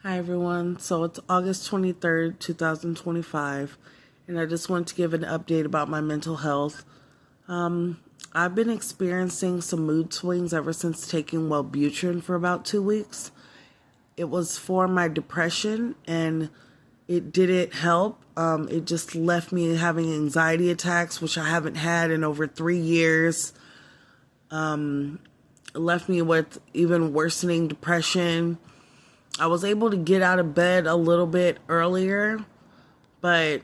Hi everyone. So it's August 23rd, 2025, and I just want to give an update about my mental health. I've been experiencing some mood swings ever since taking Wellbutrin for about 2 weeks. It was for my depression and it didn't help. It just left me having anxiety attacks, which I haven't had in over 3 years. It left me with even worsening depression. I was able to get out of bed a little bit earlier, but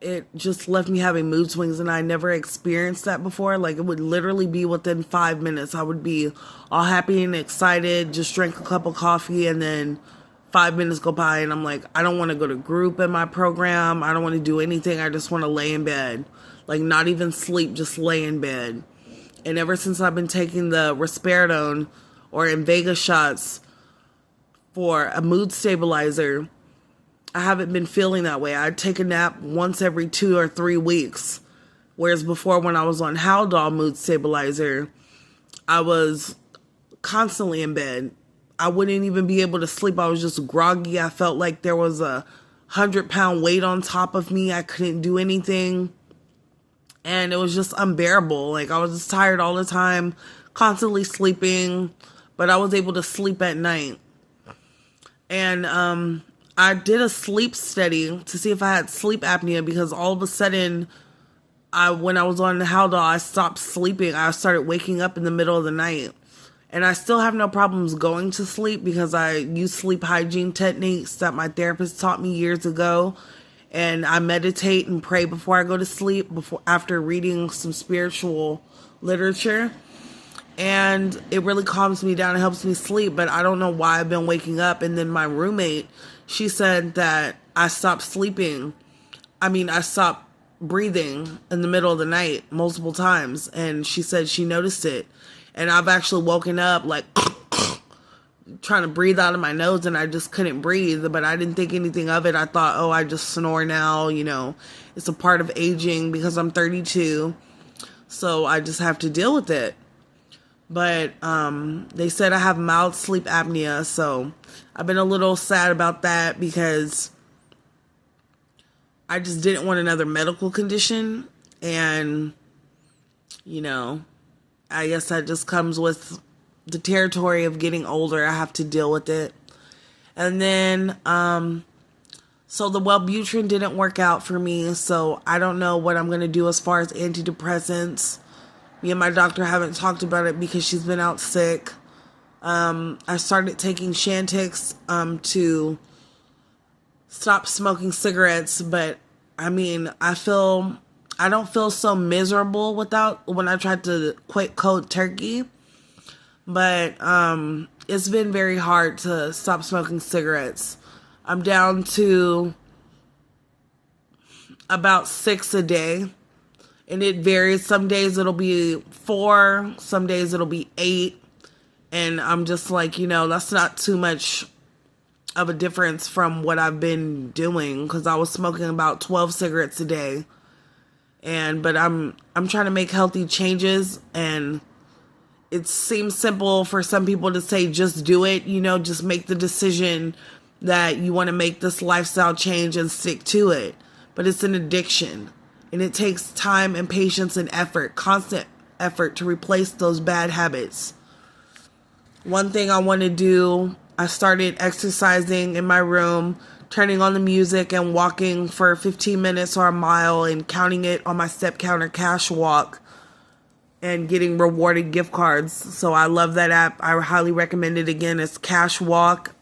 it just left me having mood swings, and I never experienced that before. Like, it would literally be within 5 minutes. I would be all happy and excited, just drink a cup of coffee, and then 5 minutes go by, and I'm like, I don't want to go to group in my program. I don't want to do anything. I just want to lay in bed. Like, not even sleep, just lay in bed. And ever since I've been taking the risperidone or Invega shots for a mood stabilizer, I haven't been feeling that way. I take a nap once every 2 or 3 weeks. Whereas before, when I was on Haldol mood stabilizer, I was constantly in bed. I wouldn't even be able to sleep. I was just groggy. I felt like there was a 100-pound weight on top of me. I couldn't do anything. And it was just unbearable. Like, I was just tired all the time, constantly sleeping, but I was able to sleep at night. And I did a sleep study to see if I had sleep apnea, because all of a sudden, when I was on the Haldol, I stopped sleeping. I started waking up in the middle of the night. And I still have no problems going to sleep because I use sleep hygiene techniques that my therapist taught me years ago. And I meditate and pray before I go to sleep, after reading some spiritual literature. And it really calms me down and helps me sleep. But I don't know why I've been waking up. And then my roommate, she said that I stopped sleeping. I stopped breathing in the middle of the night multiple times. And she said she noticed it. And I've actually woken up like trying to breathe out of my nose, and I just couldn't breathe. But I didn't think anything of it. I thought, oh, I just snore now. It's a part of aging because I'm 32. So I just have to deal with it. But they said I have mild sleep apnea, so I've been a little sad about that because I just didn't want another medical condition. And, I guess that just comes with the territory of getting older. I have to deal with it. And then, so the Wellbutrin didn't work out for me, so I don't know what I'm going to do as far as antidepressants. Me and my doctor haven't talked about it because she's been out sick. I started taking Chantix to stop smoking cigarettes, but I don't feel so miserable when I tried to quit cold turkey. But it's been very hard to stop smoking cigarettes. I'm down to about 6 a day. And it varies. Some days it'll be 4. Some days it'll be 8. And I'm just like, that's not too much of a difference from what I've been doing. Because I was smoking about 12 cigarettes a day. But I'm trying to make healthy changes. And it seems simple for some people to say, just do it. Just make the decision that you want to make this lifestyle change and stick to it. But it's an addiction. And it takes time and patience and effort, constant effort, to replace those bad habits. One thing I want to do, I started exercising in my room, turning on the music and walking for 15 minutes or a mile and counting it on my step counter cash walk and getting rewarded gift cards. So I love that app. I highly recommend it. Again, it's Cash Walk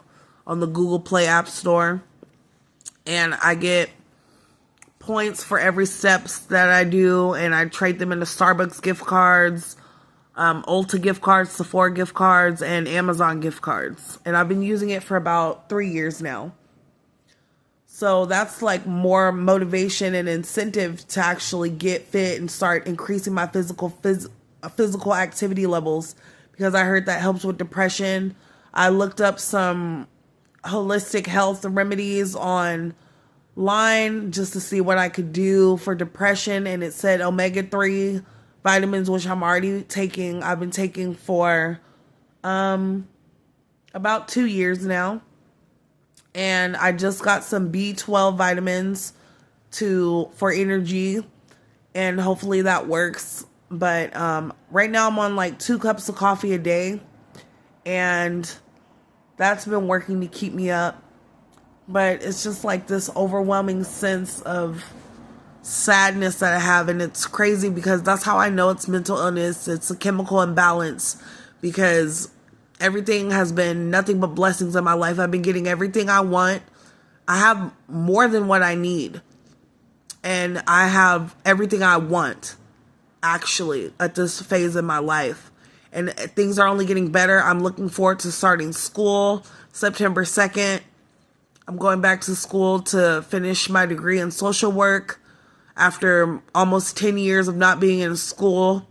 on the Google Play App Store. And I get points for every steps that I do, and I trade them into Starbucks gift cards, Ulta gift cards, Sephora gift cards, and Amazon gift cards. And I've been using it for about 3 years now. So that's like more motivation and incentive to actually get fit and start increasing my physical activity levels, because I heard that helps with depression. I looked up some holistic health remedies online just to see what I could do for depression, and it said omega-3 vitamins, which I'm already taking. I've been taking for about 2 years now. And I just got some B12 vitamins for energy, and hopefully that works. But right now I'm on like 2 cups of coffee a day, and that's been working to keep me up. But it's just like this overwhelming sense of sadness that I have, and it's crazy because that's how I know it's mental illness. It's a chemical imbalance, because everything has been nothing but blessings in my life. I've been getting everything I want. I have more than what I need, and I have everything I want, actually, at this phase in my life. And things are only getting better. I'm looking forward to starting school September 2nd. I'm going back to school to finish my degree in social work after almost 10 years of not being in school.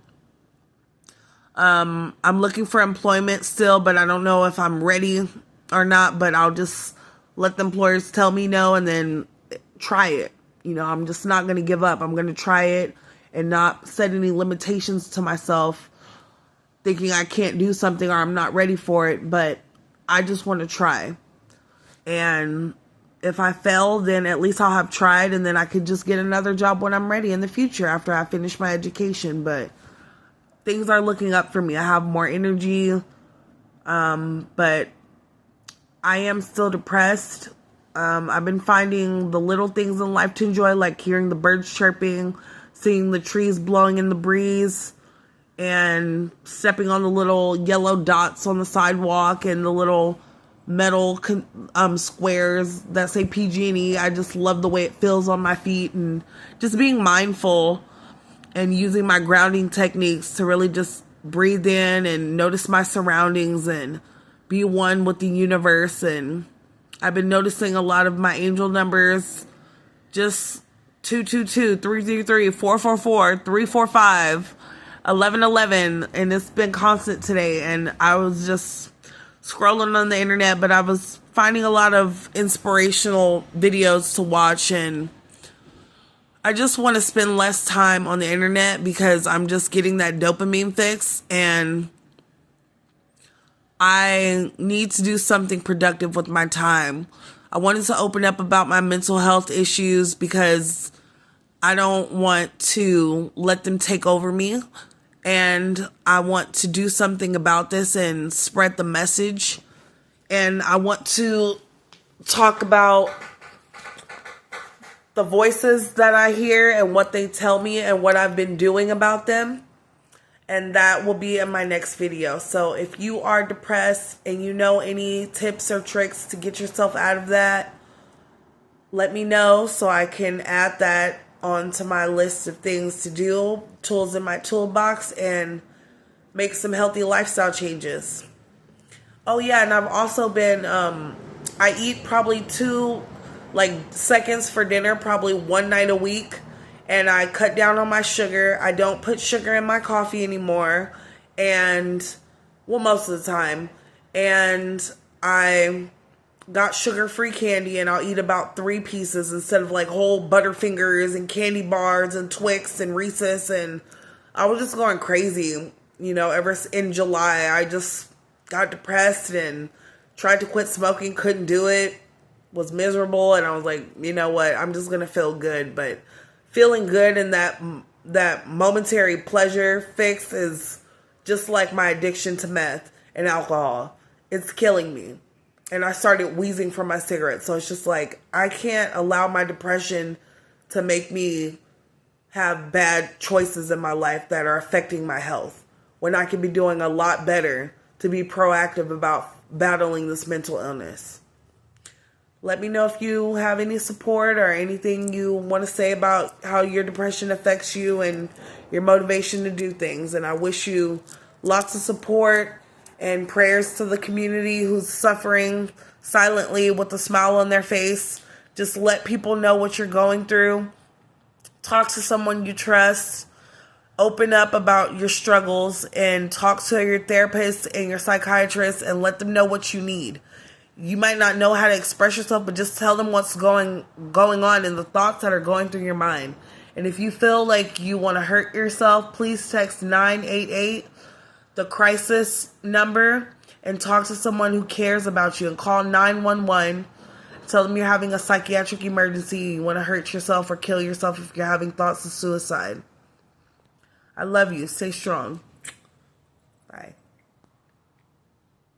I'm looking for employment still, but I don't know if I'm ready or not, but I'll just let the employers tell me no and then try it. You know, I'm just not going to give up. I'm going to try it and not set any limitations to myself, thinking I can't do something or I'm not ready for it, but I just want to try. And if I fail, then at least I'll have tried, and then I could just get another job when I'm ready in the future after I finish my education. But things are looking up for me. I have more energy, but I am still depressed. I've been finding the little things in life to enjoy, like hearing the birds chirping, seeing the trees blowing in the breeze, and stepping on the little yellow dots on the sidewalk and the little metal squares that say PG&E. I just love the way it feels on my feet, and just being mindful and using my grounding techniques to really just breathe in and notice my surroundings and be one with the universe. And I've been noticing a lot of my angel numbers, just 222, 333, 444, 345, 1111, and it's been constant today. And I was just scrolling on the internet, but I was finding a lot of inspirational videos to watch, and I just want to spend less time on the internet because I'm just getting that dopamine fix, and I need to do something productive with my time. I wanted to open up about my mental health issues because I don't want to let them take over me. And I want to do something about this and spread the message. And I want to talk about the voices that I hear and what they tell me and what I've been doing about them. And that will be in my next video. So if you are depressed and you know any tips or tricks to get yourself out of that, let me know so I can add that onto my list of things to do, tools in my toolbox, and make some healthy lifestyle changes. Oh yeah, and I've also been, I eat probably 2 seconds for dinner, probably one night a week, and I cut down on my sugar. I don't put sugar in my coffee anymore, and, well, most of the time, and I got sugar-free candy, and I'll eat about 3 pieces instead of like whole Butterfingers and candy bars and Twix and Reese's. And I was just going crazy, you know. Ever in July, I just got depressed and tried to quit smoking, couldn't do it, was miserable, and I was like, you know what, I'm just gonna feel good. But feeling good and that momentary pleasure fix is just like my addiction to meth and alcohol. It's killing me. And I started wheezing from my cigarettes. So it's just like, I can't allow my depression to make me have bad choices in my life that are affecting my health, when I could be doing a lot better to be proactive about battling this mental illness. Let me know if you have any support or anything you want to say about how your depression affects you and your motivation to do things. And I wish you lots of support and prayers to the community who's suffering silently with a smile on their face. Just let people know what you're going through. Talk to someone you trust. Open up about your struggles and talk to your therapist and your psychiatrist and let them know what you need. You might not know how to express yourself, but just tell them what's going on and the thoughts that are going through your mind. And if you feel like you want to hurt yourself, please text 988, the crisis number, and talk to someone who cares about you, and call 911 Tell them you're having a psychiatric emergency. You want to hurt yourself or kill yourself if you're having thoughts of suicide. I love you. Stay strong.